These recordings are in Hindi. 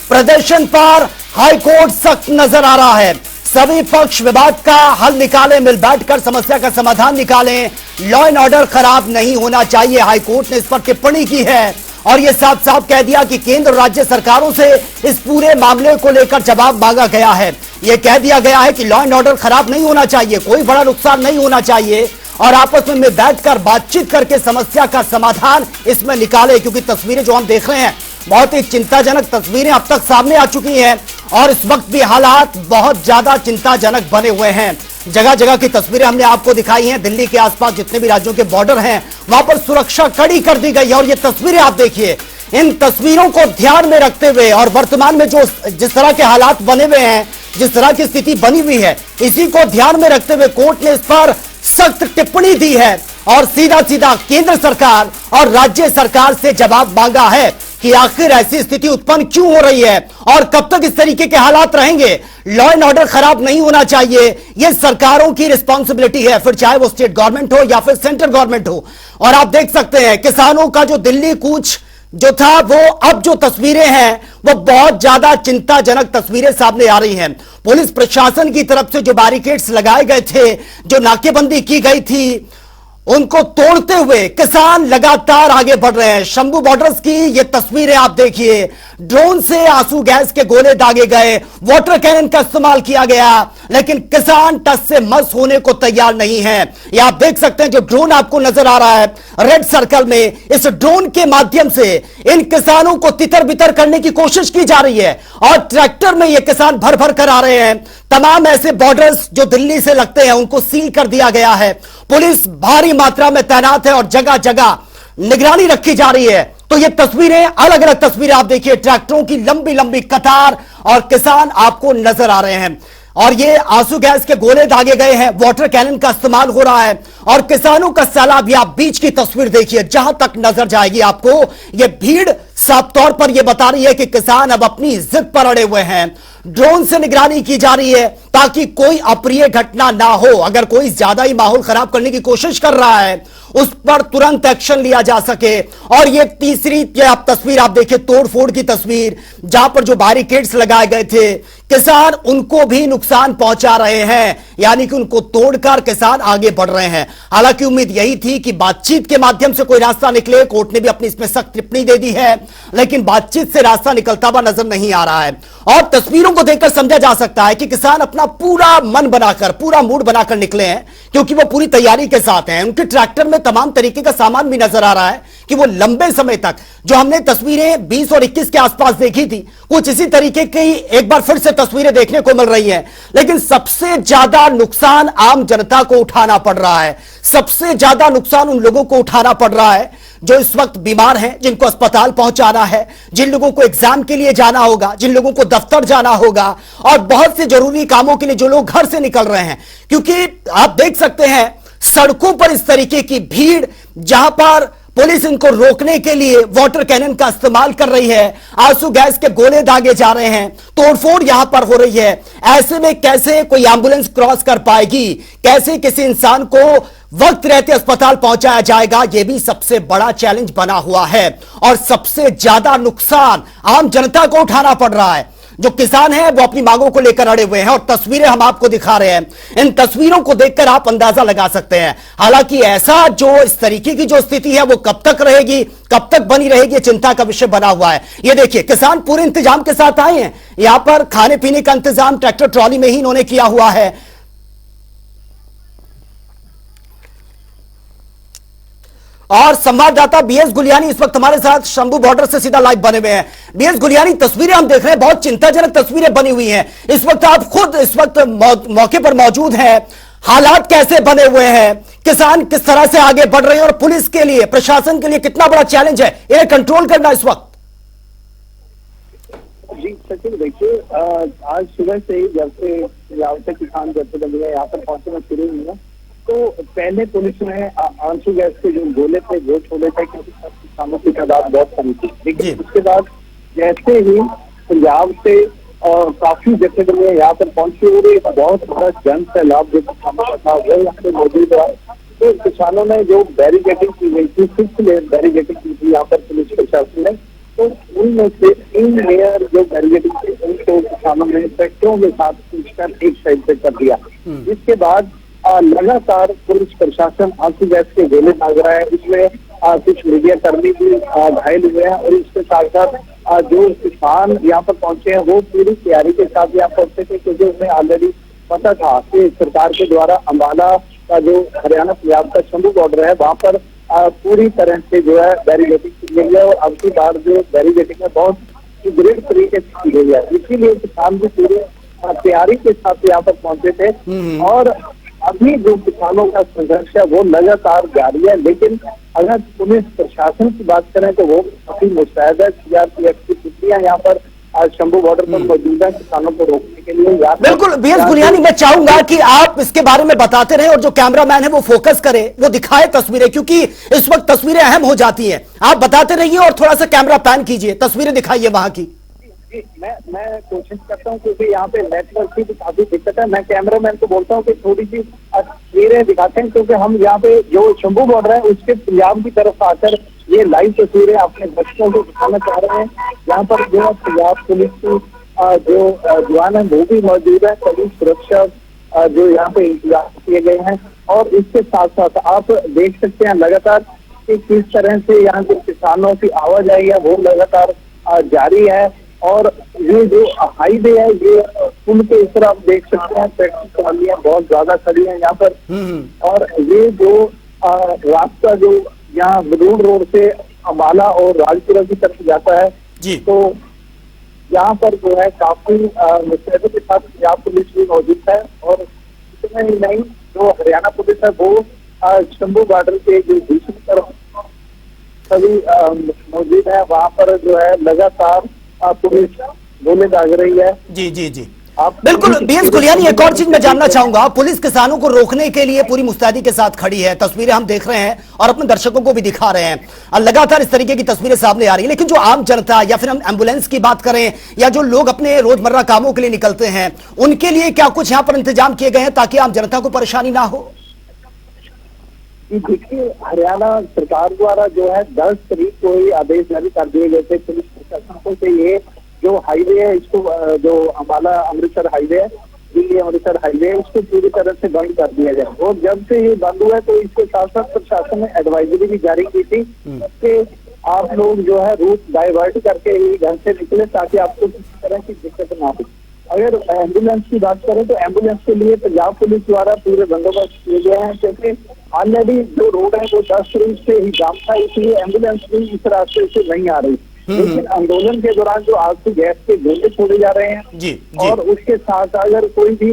प्रदर्शन पर हाईकोर्ट सख्त नजर आ रहा है। सभी पक्ष विवाद का हल निकालें, मिल बैठकर समस्या का समाधान निकालें। लॉ एंड ऑर्डर खराब नहीं होना चाहिए, हाईकोर्ट ने इस पर टिप्पणी की है और यह साफ साफ कह दिया कि केंद्र और राज्य सरकारों से इस पूरे मामले को लेकर जवाब मांगा गया है। यह कह दिया गया है कि लॉ एंड ऑर्डर खराब नहीं होना चाहिए, कोई बड़ा नुकसान नहीं होना चाहिए और आपस में बैठकर बातचीत करके समस्या का समाधान इसमें निकाले। क्योंकि तस्वीरें जो हम देख रहे हैं बहुत ही चिंताजनक तस्वीरें अब तक सामने आ चुकी हैं और इस वक्त भी हालात बहुत ज्यादा चिंताजनक बने हुए हैं। जगह जगह की तस्वीरें हमने आपको दिखाई हैं। दिल्ली के आसपास जितने भी राज्यों के बॉर्डर हैं वहां पर सुरक्षा कड़ी कर दी गई है और ये तस्वीरें आप देखिए। इन तस्वीरों को ध्यान में रखते हुए और वर्तमान में जो जिस तरह के हालात बने हुए हैं, जिस तरह की स्थिति बनी हुई है, इसी को ध्यान में रखते हुए कोर्ट ने इस पर सख्त टिप्पणी दी है और सीधा सीधा केंद्र सरकार और राज्य सरकार से जवाब मांगा है कि आखिर ऐसी स्थिति उत्पन्न क्यों हो रही है और कब तक इस तरीके के हालात रहेंगे। लॉ एंड ऑर्डर खराब नहीं होना चाहिए, यह सरकारों की रिस्पॉन्सिबिलिटी है, फिर चाहे वो स्टेट गवर्नमेंट हो या फिर सेंट्रल गवर्नमेंट हो। और आप देख सकते हैं किसानों का जो दिल्ली कूच जो था वो अब जो तस्वीरें हैं वो बहुत ज्यादा चिंताजनक तस्वीरें सामने आ रही हैं। पुलिस प्रशासन की तरफ से जो बैरिकेड्स लगाए गए थे, जो नाकेबंदी की गई थी, उनको तोड़ते हुए किसान लगातार आगे बढ़ रहे हैं। शंभू बॉर्डर्स की ये तस्वीरें आप देखिए, ड्रोन से आंसू गैस के गोले दागे गए, वाटर कैनन का इस्तेमाल किया गया, लेकिन किसान टस से मस होने को तैयार नहीं है। ये आप देख सकते हैं जो ड्रोन आपको नजर आ रहा है रेड सर्कल में, इस ड्रोन के माध्यम से इन किसानों को तितर बितर करने की कोशिश की जा रही है और ट्रैक्टर में ये किसान भर भर कर आ रहे हैं। तमाम ऐसे बॉर्डर्स जो दिल्ली से लगते हैं उनको सील कर दिया गया है। पुलिस भारी मात्रा में तैनात है और जगह जगह निगरानी रखी जा रही है। तो ये तस्वीरें, अलग अलग तस्वीरें आप देखिए, ट्रैक्टरों की लंबी लंबी कतार और किसान आपको नजर आ रहे हैं और ये आंसू गैस के गोले दागे गए हैं, वाटर कैनन का इस्तेमाल हो रहा है और किसानों का सैलाब। आप बीच की तस्वीर देखिए, जहां तक नजर जाएगी आपको ये भीड़ साफ तौर पर यह बता रही है कि किसान अब अपनी जिद पर अड़े हुए हैं। ड्रोन से निगरानी की जा रही है ताकि कोई अप्रिय घटना ना हो। अगर कोई ज्यादा ही माहौल खराब करने की कोशिश कर रहा है उस पर तुरंत एक्शन लिया जा सके। और ये तीसरी तस्वीर आप देखिए, तोड़फोड़ की तस्वीर, जहां पर जो बैरिकेड्स लगाए गए थे किसान उनको भी नुकसान पहुंचा रहे हैं, यानी कि उनको तोड़कर किसान आगे बढ़ रहे हैं। हालांकि उम्मीद यही थी कि बातचीत के माध्यम से कोई रास्ता निकले, कोर्ट ने भी अपनी इसमें सख्त टिप्पणी दे दी है, लेकिन बातचीत से रास्ता निकलता हुआ नजर नहीं आ रहा है। और तस्वीरों को देखकर समझा जा सकता है कि किसान अपना पूरा मन बनाकर, पूरा मूड बनाकर निकले हैं, क्योंकि वो पूरी तैयारी के साथ हैं। उनके ट्रैक्टर में तमाम तरीके का सामान भी नजर आ रहा है कि वो लंबे समय तक, जो हमने तस्वीरें 20 और 21 के आसपास देखी थी, कुछ इसी तरीके की एक बार फिर से तस्वीरें देखने को मिल रही हैं। लेकिन सबसे ज्यादा नुकसान आम जनता को उठाना पड़ रहा है। सबसे ज्यादा नुकसान उन लोगों को उठाना पड़ रहा है जो इस वक्त बीमार हैं, जिनको अस्पताल पहुंचाना है, जिन लोगों को एग्जाम के लिए जाना होगा, जिन लोगों को दफ्तर जाना होगा और बहुत से जरूरी कामों के लिए जो लोग घर से निकल रहे हैं। क्योंकि आप देख सकते हैं सड़कों पर इस तरीके की भीड़, जहां पर पुलिस इनको रोकने के लिए वाटर कैनन का इस्तेमाल कर रही है, आंसू गैस के गोले दागे जा रहे हैं, तोड़फोड़ यहां पर हो रही है। ऐसे में कैसे कोई एम्बुलेंस क्रॉस कर पाएगी, कैसे किसी इंसान को वक्त रहते अस्पताल पहुंचाया जाएगा, यह भी सबसे बड़ा चैलेंज बना हुआ है। और सबसे ज्यादा नुकसान आम जनता को उठाना पड़ रहा है। जो किसान हैं वो अपनी मांगों को लेकर अड़े हुए हैं और तस्वीरें हम आपको दिखा रहे हैं। इन तस्वीरों को देखकर आप अंदाजा लगा सकते हैं। हालांकि ऐसा जो इस तरीके की जो स्थिति है वो कब तक रहेगी, कब तक बनी रहेगी, चिंता का विषय बना हुआ है। ये देखिए, किसान पूरे इंतजाम के साथ आए हैं। यहां पर खाने पीने का इंतजाम ट्रैक्टर ट्रॉली में ही इन्होंने किया हुआ है। और संवाददाता बीएस गुलियानी इस वक्त हमारे साथ शंभू बॉर्डर से सीधा लाइव बने हुए हैं। बीएस गुलियानी, तस्वीरें हम देख रहे हैं, बहुत चिंताजनक तस्वीरें बनी हुई हैं। इस वक्त आप खुद इस वक्त मौके पर मौजूद हैं, हालात कैसे बने हुए हैं, किसान किस तरह से आगे बढ़ रहे हैं और पुलिस के लिए, प्रशासन के लिए कितना बड़ा चैलेंज है इन्हें कंट्रोल करना इस वक्त? जी सचिन, देखिए आज सुबह से ही जब से यहाँ से किसान जत्थेबंदियां यहाँ पर पहुंचना शुरू हुई है, तो पहले पुलिस ने आंसू गैस के जो गोले थे वो छोड़े थे, क्योंकि किसानों की तादाद बहुत कम थी। लेकिन उसके बाद जैसे ही पंजाब से और काफी जत्थेबंदियां यहाँ पर पहुंची और एक बहुत बड़ा जन सैलाब जो किसानों का था वो यहाँ पे मौजूद हुआ। तो किसानों ने जो बैरिकेडिंग की गई थी, 6 लेन बैरिकेडिंग की थी यहाँ पर पुलिस प्रशासन ने, तो उनमें से 3 लेयर जो बैरिकेडिंग थे उनको किसानों ने ट्रैक्टरों के साथ खींचकर एक साइड पे कर दिया। इसके बाद लगातार पुलिस प्रशासन आंसू गैस के गोले दाग रहा है। इसमें कुछ मीडिया कर्मी भी घायल हुए हैं और इसके साथ साथ जो किसान यहाँ पर पहुंचे हैं वो पूरी तैयारी के साथ यहाँ पहुंचे थे, क्योंकि उन्हें ऑलरेडी पता था कि सरकार के द्वारा अम्बाला का जो हरियाणा पंजाब का शंभू बॉर्डर है वहाँ पर पूरी तरह से जो है बैरिकेडिंग की गई है और अब की बार जो बैरिकेडिंग है बहुत सुदृढ़ तरीके से की गई है। इसीलिए किसान भी पूरी तैयारी के साथ यहाँ पर पहुंचे थे और अभी जो किसानों का संघर्ष है वो लगातार जारी है। लेकिन अगर पुलिस प्रशासन की बात करें तो वो काफी मुस्तैद है। सीआरपीएफ की टुकड़ियां यहाँ पर शंभू बॉर्डर पर मौजूद है किसानों को रोकने के लिए। बिल्कुल बीएस गुलियानी, मैं चाहूंगा कि आप इसके बारे में बताते रहे और जो कैमरामैन है वो फोकस करे, वो दिखाए तस्वीरें, क्योंकि इस वक्त तस्वीरें अहम हो जाती हैं। आप बताते रहिए और थोड़ा सा कैमरा पैन कीजिए, तस्वीरें दिखाइए वहां की। मैं कोशिश करता हूँ क्योंकि यहाँ पे नेटवर्क की भी काफी दिक्कत है। मैं कैमरामैन को बोलता हूँ कि थोड़ी सी तस्वीरें दिखाते हैं, क्योंकि हम यहाँ पे जो शंभू बॉर्डर है उसके पंजाब की तरफ आकर ये लाइव तस्वीरें अपने बच्चों को दिखाना चाह रहे हैं। यहाँ पर जो पंजाब पुलिस की जो जवान है वो भी मौजूद है। सभी सुरक्षा जो यहाँ पे इंतजाम किए गए हैं और इसके साथ साथ आप देख सकते हैं लगातार कि किस तरह से यहाँ के किसानों की आवाजाही है वो लगातार जारी है। और ये जो हाईवे है ये पुल के इस तरह आप देख सकते हैं ट्रैक्टर ट्रालियां बहुत ज्यादा खड़ी हैं यहाँ पर। और ये जो रास्ता जो यहाँ बदूर रोड से अम्बाला और राजपुरा की तरफ जाता है जी, तो यहाँ पर जो है काफी मुस्तैदी के साथ पंजाब पुलिस भी मौजूद है। और इतना ही नहीं, जो हरियाणा पुलिस है वो शंभू बॉर्डर के जो दूसरी तरफ सभी मौजूद है। वहाँ पर जो है लगातार पुलिस गोले दाग रही है। जी जी जी बिल्कुल बीएस गुलियानी, एक और चीज मैं जानना चाहूंगा, पुलिस किसानों को रोकने के लिए पूरी मुस्तैदी के साथ खड़ी है। तस्वीरें हम देख रहे हैं और अपने दर्शकों को भी दिखा रहे हैं, लगातार इस तरीके की तस्वीरें सामने आ रही है। लेकिन जो आम जनता या फिर हम एम्बुलेंस की बात करें या जो लोग अपने रोजमर्रा कामों के लिए निकलते हैं, उनके लिए क्या कुछ यहाँ पर इंतजाम किए गए हैं ताकि आम जनता को परेशानी ना हो? देखिए, हरियाणा सरकार द्वारा जो है 10 तारीख को ही आदेश जारी कर दिए गए थे पुलिस प्रशासन को कि ये जो हाईवे है इसको जो अम्बाला अमृतसर हाईवे है, दिल्ली अमृतसर हाईवे है, उसको पूरी तरह से बंद कर दिया जाए। और जब से ये बंद हुआ है तो इसके साथ साथ प्रशासन ने एडवाइजरी भी जारी की थी कि आप लोग जो है रूट डाइवर्ट करके ही घर से निकले ताकि आपको किसी तरह की दिक्कत ना हो। अगर एम्बुलेंस की बात करें तो एम्बुलेंस के लिए पंजाब पुलिस द्वारा पूरे बंदोबस्त किए गए हैं, क्योंकि ऑलरेडी जो रोड है वो 10 तारीख से ही जाम था, इसलिए एम्बुलेंस भी इस रास्ते से नहीं आ रही। लेकिन आंदोलन के दौरान जो आंसू गैस के गोले छोड़े जा रहे हैं जी। और उसके साथ अगर कोई भी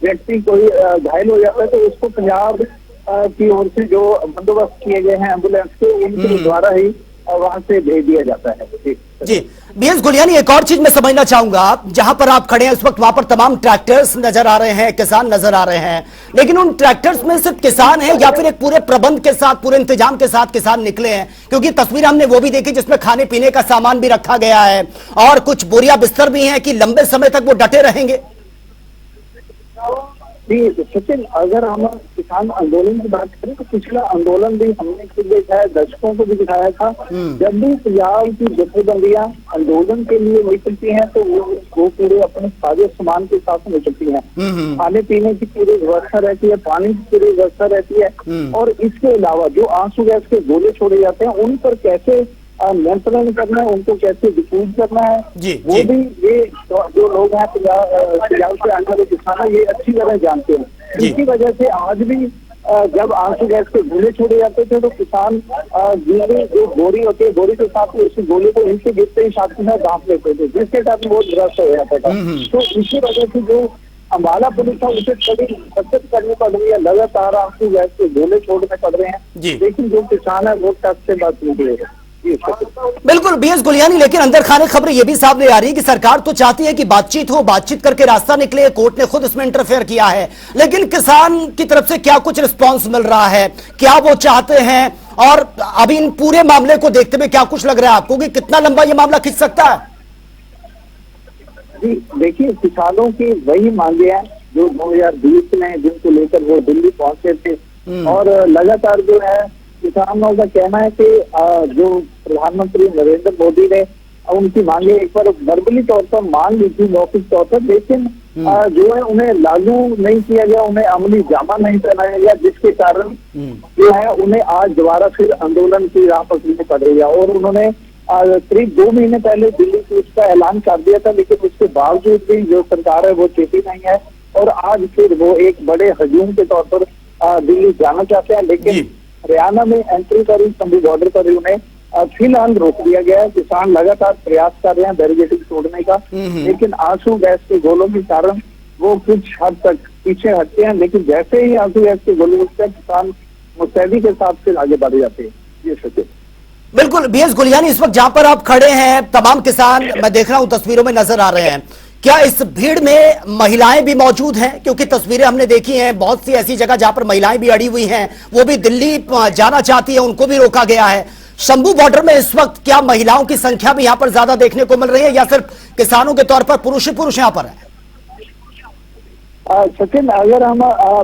व्यक्ति कोई घायल हो जाता है तो उसको पंजाब की ओर से जो बंदोबस्त किए गए हैं एम्बुलेंस के, उनके द्वारा ही वहां से भेज दिया जाता है। जी बीएस गुलियानी, एक और चीज मैं समझना चाहूंगा, जहां पर आप खड़े हैं इस वक्त वहां पर तमाम ट्रैक्टर्स नजर आ रहे हैं, किसान नजर आ रहे हैं, लेकिन उन ट्रैक्टर्स में सिर्फ किसान है या फिर एक पूरे प्रबंध के साथ पूरे इंतजाम के साथ किसान निकले हैं? क्योंकि तस्वीर हमने वो भी देखी जिसमें खाने पीने का सामान भी रखा गया है और कुछ बोरिया बिस्तर भी है कि लंबे समय तक वो डटे रहेंगे। जी सचिन, अगर हम किसान आंदोलन की बात करें तो पिछला आंदोलन भी हमने दिखाया, दर्शकों को भी दिखाया था। जब भी पंजाब की जथेबंदियां आंदोलन के लिए निकलती हैं तो वो पूरे अपने साजे सामान के साथ निकलती हैं। खाने पीने की पूरी व्यवस्था रहती है, पानी की पूरी व्यवस्था रहती है। और इसके अलावा जो आंसू गैस के गोले छोड़े जाते हैं उन पर कैसे नियंत्रण करना है, उनको कैसे डिफ्यूज करना है वो भी ये जो लोग हैं पंजाब से आने वाले किसान है ये अच्छी तरह जानते हैं। इसी वजह से आज भी जब आंसू गैस के गोले छोड़े जाते थे तो किसान जो बोरी होती है बोरी के साथ उस गोले को इनसे गिरते ही साथ में भाप लेते थे, जिसके साथ बहुत ग्रस्त हो जाता था। तो इसी वजह से जो अम्बाला पुलिस है उसे कभी सख्त करनी पड़ रही है, लगातार आंसू गैस के गोले छोड़ने पड़ रहे हैं। लेकिन जो किसान है वो टच से बात नहीं है। बिल्कुल बीएस गुलियानी, लेकिन अंदर खाने खबरें ये भी सामने आ रही है कि सरकार तो चाहती है कि बातचीत हो, बातचीत करके रास्ता निकले, कोर्ट ने खुद इसमें इंटरफेयर किया है, लेकिन किसान की तरफ से क्या कुछ रिस्पांस मिल रहा है, क्या वो चाहते हैं? और अभी इन पूरे मामले को देखते हुए क्या कुछ लग रहा है आपको कि कितना लंबा ये मामला खिंच सकता है? जी देखिए, किसानों की वही मांगे हैं जो 2020 में जिनको लेकर वो दिल्ली पहुंचे थे। और लगातार जो है किसानों का कहना है कि जो प्रधानमंत्री नरेंद्र मोदी ने उनकी मांगे एक बार वर्बली तौर पर मांग ली थी, मौखिक तौर पर, लेकिन जो है उन्हें लागू नहीं किया गया, उन्हें अमली जामा नहीं पहनाया गया, जिसके कारण जो है उन्हें आज दोबारा फिर आंदोलन की राह पकड़नी पड़ रही है। और उन्होंने करीब 2 महीने पहले दिल्ली कूच का ऐलान कर दिया था, लेकिन उसके बावजूद भी जो सरकार है वो चेती नहीं है और आज फिर वो एक बड़े हजूम के तौर पर दिल्ली जाना चाहते हैं। लेकिन हरियाणा में एंट्री करी शंभू बॉर्डर पर उन्हें फिलहाल रोक दिया गया है। किसान लगातार प्रयास कर रहे हैं बैरिकेडिंग तोड़ने का, लेकिन आंसू गैस के गोलों के कारण वो कुछ हद तक पीछे हटते हैं। लेकिन जैसे ही आंसू गैस के गोले उठते हैं, किसान मुस्तैदी के साथ फिर आगे बढ़ जाते हैं। ये सच है। बिल्कुल बीएस गुलियानी, इस वक्त जहां पर आप खड़े हैं तमाम किसान मैं देख रहा हूं तस्वीरों में नजर आ रहे हैं, क्या इस भीड़ में महिलाएं भी मौजूद हैं? क्योंकि तस्वीरें हमने देखी हैं बहुत सी ऐसी जगह जहां पर महिलाएं भी अड़ी हुई हैं, वो भी दिल्ली जाना चाहती है, उनको भी रोका गया है। शंभू बॉर्डर में इस वक्त क्या महिलाओं की संख्या भी यहां पर ज्यादा देखने को मिल रही है या सिर्फ किसानों के तौर पर पुरुष ही पुरुष यहां पर है? सचिन, अगर हम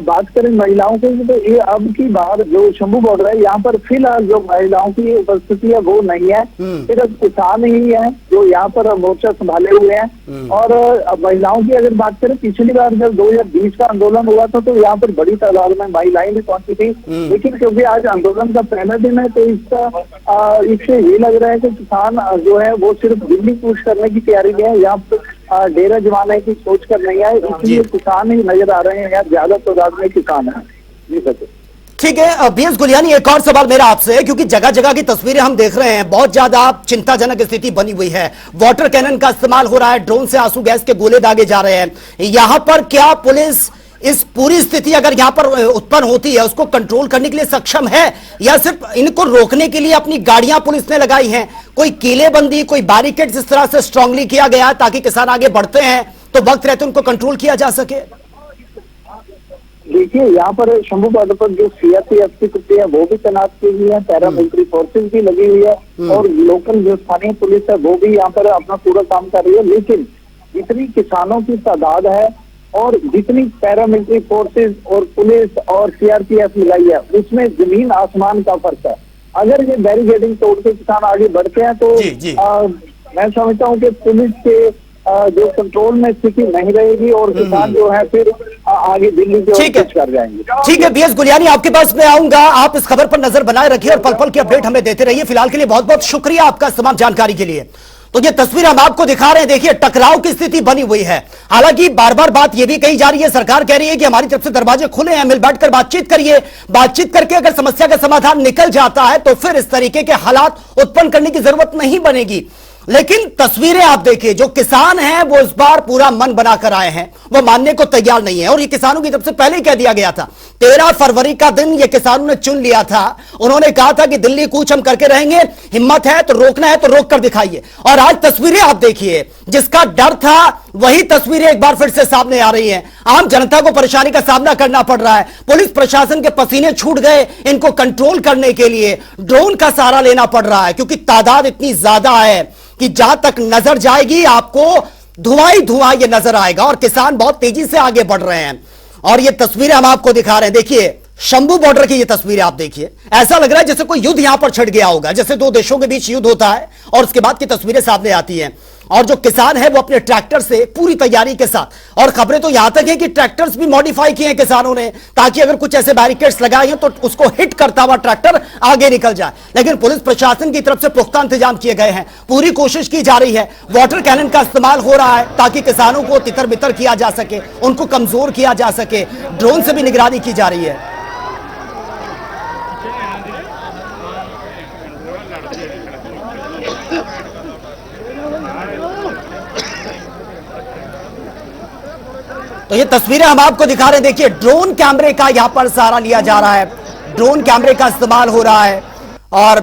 बात करें महिलाओं की तो ये अब की बार जो शंभू बॉर्डर है यहाँ पर फिलहाल जो महिलाओं की उपस्थिति है वो नहीं है, सिर्फ किसान ही है जो यहाँ पर मोर्चा संभाले हुए हैं। और महिलाओं की अगर बात करें, पिछली बार जब 2020 का आंदोलन हुआ था तो यहाँ पर बड़ी तादाद में महिलाएं भी पहुंची थी, लेकिन क्योंकि आज आंदोलन का पहला दिन है तो इससे ये लग रहा है कि किसान जो है वो सिर्फ दिल्ली कूच करने की तैयारी में है, यहाँ पर डेरा जमाने की सोच कर नहीं है, इसलिए किसान ही नजर आ रहे हैं यार, ज्यादा तादाद में किसान है। जी सर, ठीक है बीएस गुलियानी, एक और सवाल मेरा आपसे है, क्योंकि जगह जगह की तस्वीरें हम देख रहे हैं, बहुत ज्यादा चिंताजनक स्थिति बनी हुई है, वाटर कैनन का इस्तेमाल हो रहा है, ड्रोन से आंसू गैस के गोले दागे जा रहे हैं। यहां पर क्या पुलिस इस पूरी स्थिति अगर यहां पर उत्पन्न होती है उसको कंट्रोल करने के लिए सक्षम है या सिर्फ इनको रोकने के लिए अपनी गाड़ियां पुलिस ने लगाई हैं? कोई किलेबंदी, कोई बैरिकेड इस तरह से स्ट्रांगली किया गया है ताकि किसान आगे बढ़ते हैं तो वक्त रहते उनको कंट्रोल किया जा सके? देखिए, यहाँ पर शंभू बॉर्डर पर जो सीआरपीएफ की कुत्ते है वो भी तैनात की हुई है, पैरामिलिट्री फोर्सेज भी लगी हुई है और लोकल जो स्थानीय पुलिस है वो भी यहाँ पर अपना पूरा काम कर रही है। लेकिन जितनी किसानों की तादाद है और जितनी पैरामिलिट्री फोर्सेज और पुलिस और सीआरपीएफ लगाई है उसमें जमीन आसमान का फर्क है। अगर ये बैरिकेडिंग तोड़ के किसान आगे बढ़ते हैं तो मैं समझता हूँ कि पुलिस के जो कंट्रोल में स्थिति नहीं रहेगी और किसान जो है फिर आगे दिल्ली की ओर कूच कर जाएंगे। ठीक है बीएस गुलियानी, आपके पास मैं आऊंगा, आप इस खबर पर नजर बनाए रखिए और पल पल की अपडेट हमें देते रहिए। फिलहाल के लिए बहुत बहुत शुक्रिया आपका तमाम जानकारी के लिए। तो ये तस्वीर हम आपको दिखा रहे हैं, देखिए टकराव की स्थिति बनी हुई है। हालांकि बार बार बात यह भी कही जा रही है, सरकार कह रही है कि हमारी तरफ से दरवाजे खुले हैं, मिल बैठकर बातचीत करिए, बातचीत करके अगर समस्या का समाधान निकल जाता है तो फिर इस तरीके के हालात उत्पन्न करने की जरूरत नहीं बनेगी। लेकिन तस्वीरें आप देखिए, जो किसान हैं वो इस बार पूरा मन बनाकर आए हैं, वो मानने को तैयार नहीं है और ये किसानों की तरफ से पहले ही कह दिया गया था। 13 फरवरी का दिन ये किसानों ने चुन लिया था, उन्होंने कहा था कि दिल्ली कूच हम करके रहेंगे, हिम्मत है तो रोकना है तो रोक कर दिखाइए। और आज तस्वीरें आप देखिए, जिसका डर था वही तस्वीरें एक बार फिर से सामने आ रही हैं। आम जनता को परेशानी का सामना करना पड़ रहा है, पुलिस प्रशासन के पसीने छूट गए, इनको कंट्रोल करने के लिए ड्रोन का सहारा लेना पड़ रहा है क्योंकि तादाद इतनी ज्यादा है कि जहां तक नजर जाएगी आपको धुआं ही धुआं ये नजर आएगा और किसान बहुत तेजी से आगे बढ़ रहे हैं। और ये तस्वीरें हम आपको दिखा रहे हैं, देखिए शंभू बॉर्डर की ये तस्वीरें आप देखिए, ऐसा लग रहा है जैसे कोई युद्ध यहां पर छिड़ गया होगा, जैसे दो देशों के बीच युद्ध होता है और उसके बाद की तस्वीरें सामने आती हैं। और जो किसान है वो अपने ट्रैक्टर से पूरी तैयारी के साथ, और खबरें तो यहां तक है कि ट्रैक्टर्स भी मॉडिफाई किए हैं किसानों ने ताकि अगर कुछ ऐसे बैरिकेड्स लगाए हैं तो उसको हिट करता हुआ ट्रैक्टर आगे निकल जाए। लेकिन पुलिस प्रशासन की तरफ से पुख्ता इंतजाम किए गए हैं, पूरी कोशिश की जा रही है, वाटर कैनन का इस्तेमाल हो रहा है ताकि किसानों को तितर बितर किया जा सके, उनको कमजोर किया जा सके, ड्रोन से भी निगरानी की जा रही है। तो ये तस्वीरें हम आपको दिखा रहे हैं, देखिए ड्रोन कैमरे का यहां पर सहारा लिया जा रहा है, ड्रोन कैमरे का इस्तेमाल हो रहा है और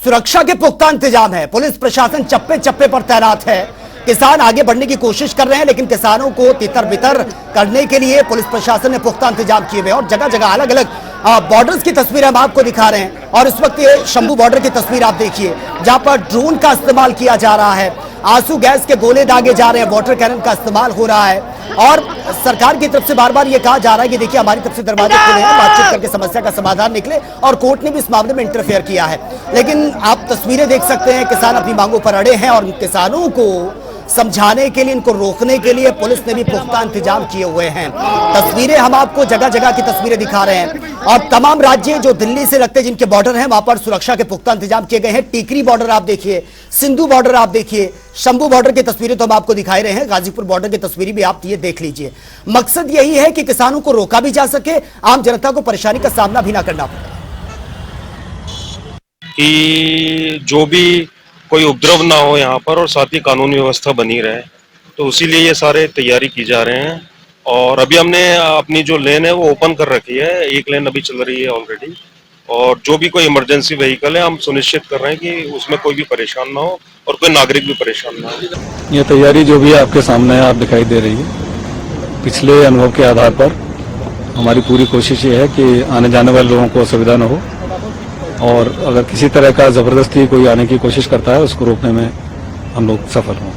सुरक्षा के पुख्ता इंतजाम है, पुलिस प्रशासन चप्पे चप्पे पर तैनात है। किसान आगे बढ़ने की कोशिश कर रहे हैं लेकिन किसानों को तितर बितर करने के लिए पुलिस प्रशासन ने पुख्ता इंतजाम किए हुए और जगह जगह अलग अलग बॉर्डर्स की तस्वीर हम आपको दिखा रहे हैं। और इस वक्त ये शंभू बॉर्डर की तस्वीर आप देखिए जहां पर ड्रोन का इस्तेमाल किया जा रहा है, आंसू गैस के गोले दागे जा रहे हैं, वाटर कैनन का इस्तेमाल हो रहा है और सरकार की तरफ से बार बार ये कहा जा रहा है कि देखिए हमारी तरफ से दरवाजे खुले हैं, बातचीत करके समस्या का समाधान निकले, और कोर्ट ने भी इस मामले में इंटरफेयर किया है। लेकिन आप तस्वीरें देख सकते हैं, किसान अपनी मांगों पर अड़े हैं और किसानों को समझाने के लिए, इनको रोकने के लिए पुलिस ने भी पुख्ता इंतजाम किए हुए हैं। तस्वीरें हम आपको जगह जगह की तस्वीरें दिखा रहे हैं, और तमाम राज्य जो दिल्ली से लगते जिनके बॉर्डर हैं वहां पर सुरक्षा के पुख्ता इंतजाम किए गए हैं। टीकरी बॉर्डर आप देखिए, सिंधु बॉर्डर आप देखिए, शंभू बॉर्डर की तस्वीरें तो हम आपको दिखाई रहे हैं, गाजीपुर बॉर्डर की तस्वीरें भी आप ये देख लीजिए। मकसद यही है कि किसानों को रोका भी जा सके, आम जनता को परेशानी का सामना भी ना करना पड़े। कि जो भी कोई उपद्रव ना हो यहाँ पर, और साथ ही कानूनी व्यवस्था बनी रहे, तो उसीलिए ये सारे तैयारी की जा रहे हैं। और अभी हमने अपनी जो लेन है वो ओपन कर रखी है, एक लेन अभी चल रही है ऑलरेडी, और जो भी कोई इमरजेंसी व्हीकल है हम सुनिश्चित कर रहे हैं कि उसमें कोई भी परेशान ना हो और कोई नागरिक भी परेशान ना हो। ये तैयारी जो भी आपके सामने है, आप दिखाई दे रही है। पिछले अनुभव के आधार पर हमारी पूरी कोशिश ये है कि आने जाने वाले लोगों को असुविधा न हो, और अगर किसी तरह का जबरदस्ती कोई आने की कोशिश करता है उसको रोकने में हम लोग सफल हों।